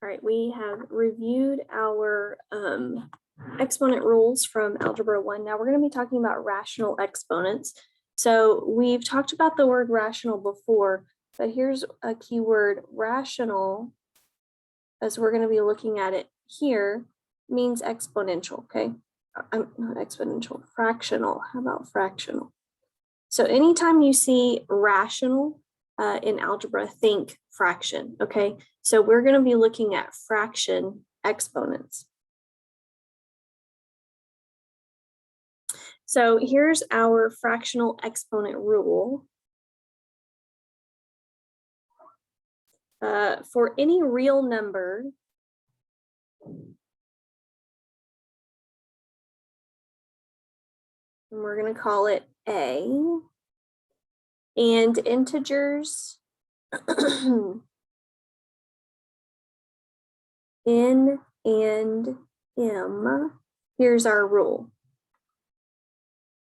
All right, we have reviewed our exponent rules from Algebra 1. Now we're going to be talking about rational exponents. So we've talked about the word rational before, but here's a keyword, rational, as we're going to be looking at it here, means exponential, okay? Not exponential, fractional. How about fractional? So anytime you see rational in algebra, think fraction, okay? So we're going to be looking at fraction exponents. So here's our fractional exponent rule. For any real number, and we're going to call it A, and integers N and M, here's our rule.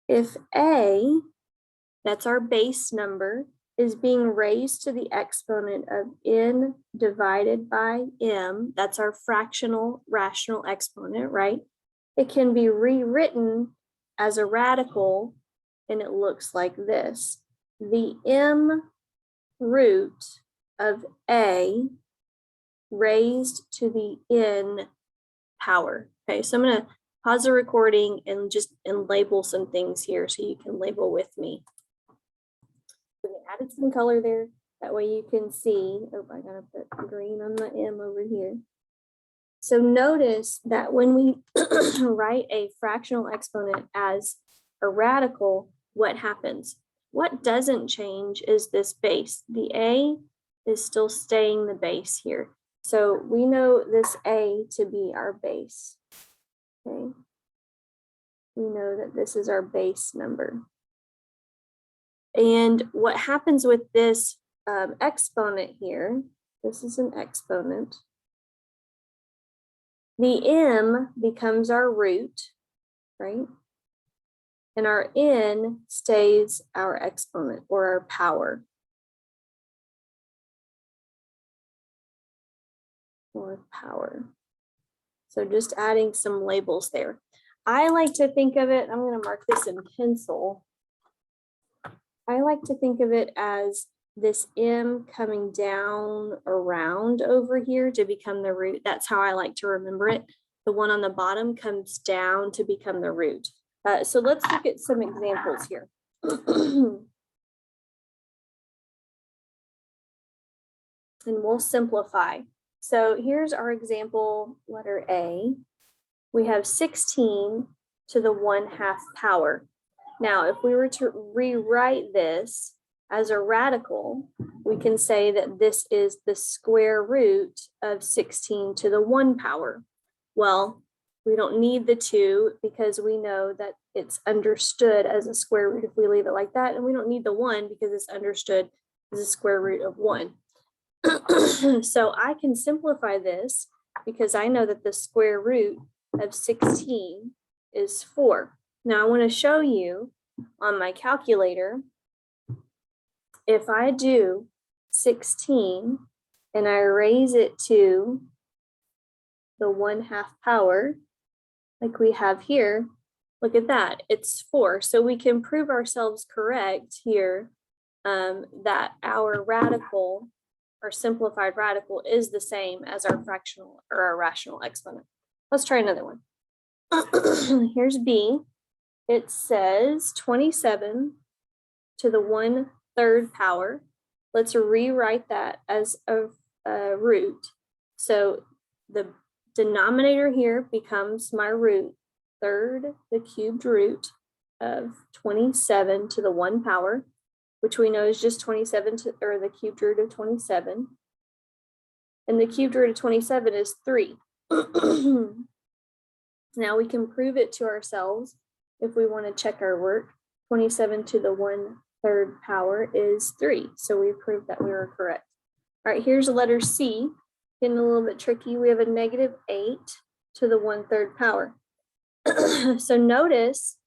If A, that's our base number, is being raised to the exponent of N divided by M, that's our fractional rational exponent, right? It can be rewritten as a radical, and it looks like this. The M root of A raised to the N power. Okay, so I'm going to pause the recording and label some things here so you can label with me. We added some color there. That way you can see. Oh, I gotta put green on the M over here. So notice that when we write a fractional exponent as a radical, what happens? What doesn't change is this base. The A is still staying the base here. So we know this A to be our base. Okay. We know that this is our base number. And what happens with this exponent here, this is an exponent. The M becomes our root, right? And our N stays our exponent or our power. Or power. So just adding some labels there. I like to think of it, I'm going to mark this in pencil. I like to think of it as this M coming down around over here to become the root. That's how I like to remember it. The one on the bottom comes down to become the root. So let's look at some examples here. And we'll simplify. So here's our example, letter A. We have 16 to the 1/2 power. Now, if we were to rewrite this as a radical, we can say that this is the square root of 16 to the 1 power. Well, we don't need the 2 because we know that it's understood as a square root if we leave it like that. And we don't need the 1 because it's understood as a square root of 1. So I can simplify this because I know that the square root of 16 is 4. Now I want to show you on my calculator, if I do 16 and I raise it to the 1/2 power, like we have here, look at that, it's 4. So we can prove ourselves correct here that our radical, our simplified radical, is the same as our fractional or our rational exponent. Let's try another one. Here's B. It says 27 to the 1/3 power. Let's rewrite that as a root. So the denominator here becomes my root, third, the cubed root of 27 to the 1 power, which we know is just 27 to, or the cubed root of 27. And the cubed root of 27 is 3. Now we can prove it to ourselves if we want to check our work. 27 to the 1/3 power is 3. So we proved that we were correct. All right, here's letter C. Getting a little bit tricky. We have a -8 to the 1/3 power. So notice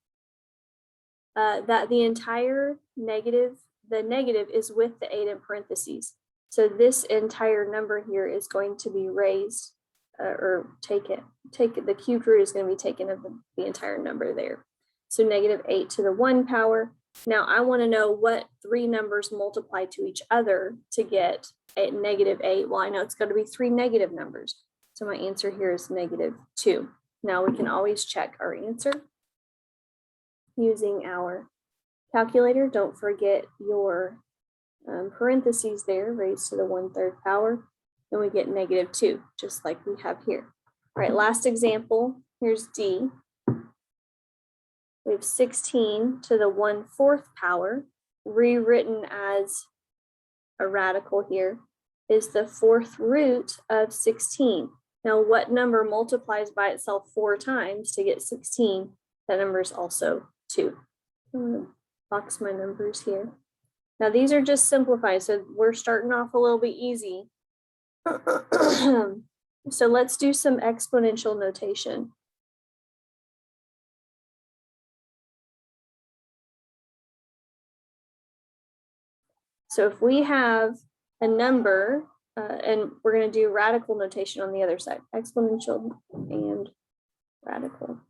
that the entire negative, the negative is with the 8 in parentheses. So this entire number here is going to be raised or the cubed root is going to be taken of the entire number there. So -8 to the 1 power. Now I want to know what three numbers multiply to each other to get a -8. Well, I know it's going to be three negative numbers. So my answer here is -2. Now we can always check our answer using our calculator. Don't forget your parentheses there, raised to the 1/3 power. Then we get -2, just like we have here. All right, last example, here's D. We have 16 to the 1/4 power, rewritten as a radical here, is the 4th root of 16. Now, what number multiplies by itself 4 times to get 16? That number is also 2. I'm going to box my numbers here. Now, these are just simplified, so we're starting off a little bit easy. So let's do some exponential notation. So if we have a number, and we're going to do radical notation on the other side, exponential and radical.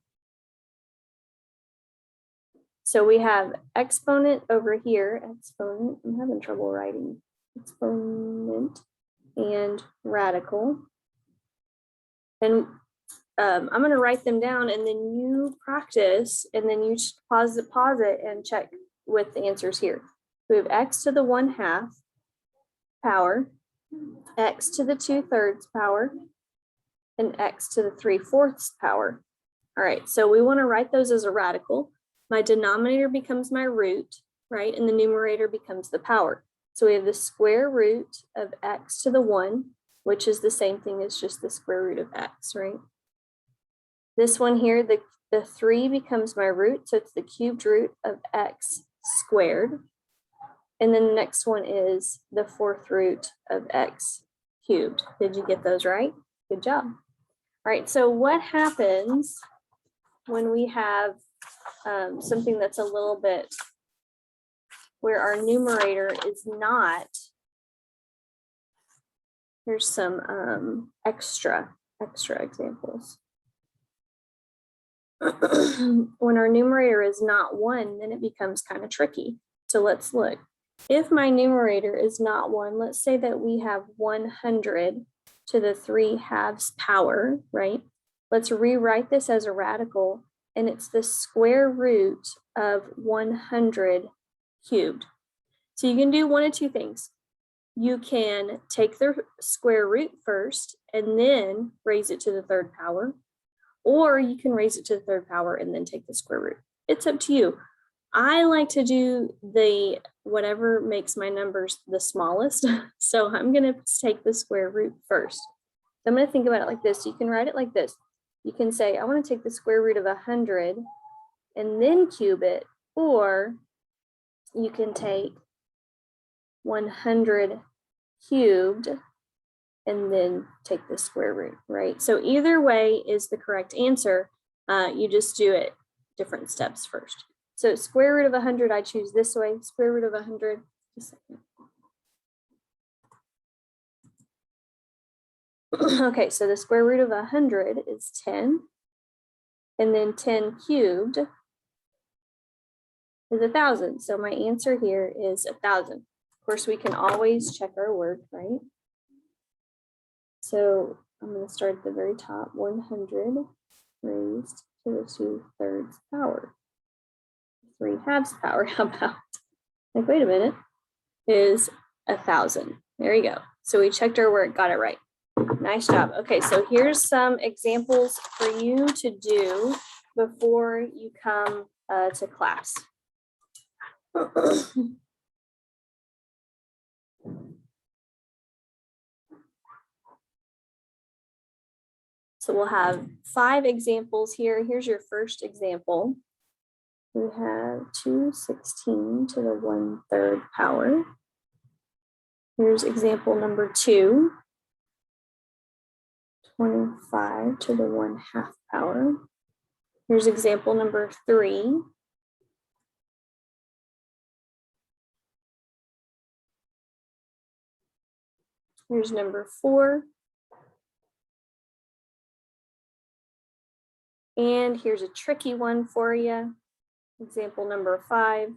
So we have exponent over here, exponent, I'm having trouble writing, exponent and radical. And I'm going to write them down and then you practice and then you pause it and check with the answers here. We have x to the 1/2 power, x to the 2/3 power, and x to the 3/4 power. All right, so we want to write those as a radical. My denominator becomes my root, right? And the numerator becomes the power. So we have the square root of x to the 1, which is the same thing as just the square root of x, right? This one here, the 3 becomes my root, so it's the cubed root of x squared. And then the next one is the 4th root of x cubed. Did you get those right? Good job. All right, so what happens when we have something that's a little bit where our numerator is not, here's some extra examples. When our numerator is not 1, then it becomes kind of tricky. So let's look. If my numerator is not 1, let's say that we have 100 to the 3/2 power, right? Let's rewrite this as a radical, and it's the square root of 100 cubed. So you can do one of two things. You can take the square root first and then raise it to the 3rd power, or you can raise it to the 3rd power and then take the square root. It's up to you. I like to do the whatever makes my numbers the smallest. So I'm going to take the square root first. I'm going to think about it like this. You can write it like this. You can say, I want to take the square root of 100 and then cube it, or you can take 100 cubed and then take the square root, right? So either way is the correct answer. You just do it different steps first. So square root of 100, I choose this way. Square root of 100, just a second. Okay, so the square root of 100 is 10. And then 10 cubed is 1,000. So my answer here is 1,000. Of course, we can always check our work, right? So I'm going to start at the very top, 100 raised to the 2/3 power. 3/2 power, how about? Like, wait a minute, is 1,000. There you go. So we checked our work, got it right. Nice job. Okay, so here's some examples for you to do before you come to class. So we'll have 5 examples here. Here's your first example. We have 216 to the 1/3 power. Here's example number 2. 25 to the 1/2 power. Here's example number 3. Here's number 4. And here's a tricky one for you. Example number 5,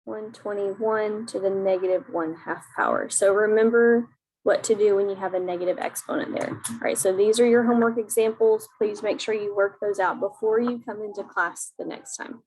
121 to the -1/2 power. So remember what to do when you have a negative exponent there. All right, so these are your homework examples. Please make sure you work those out before you come into class the next time.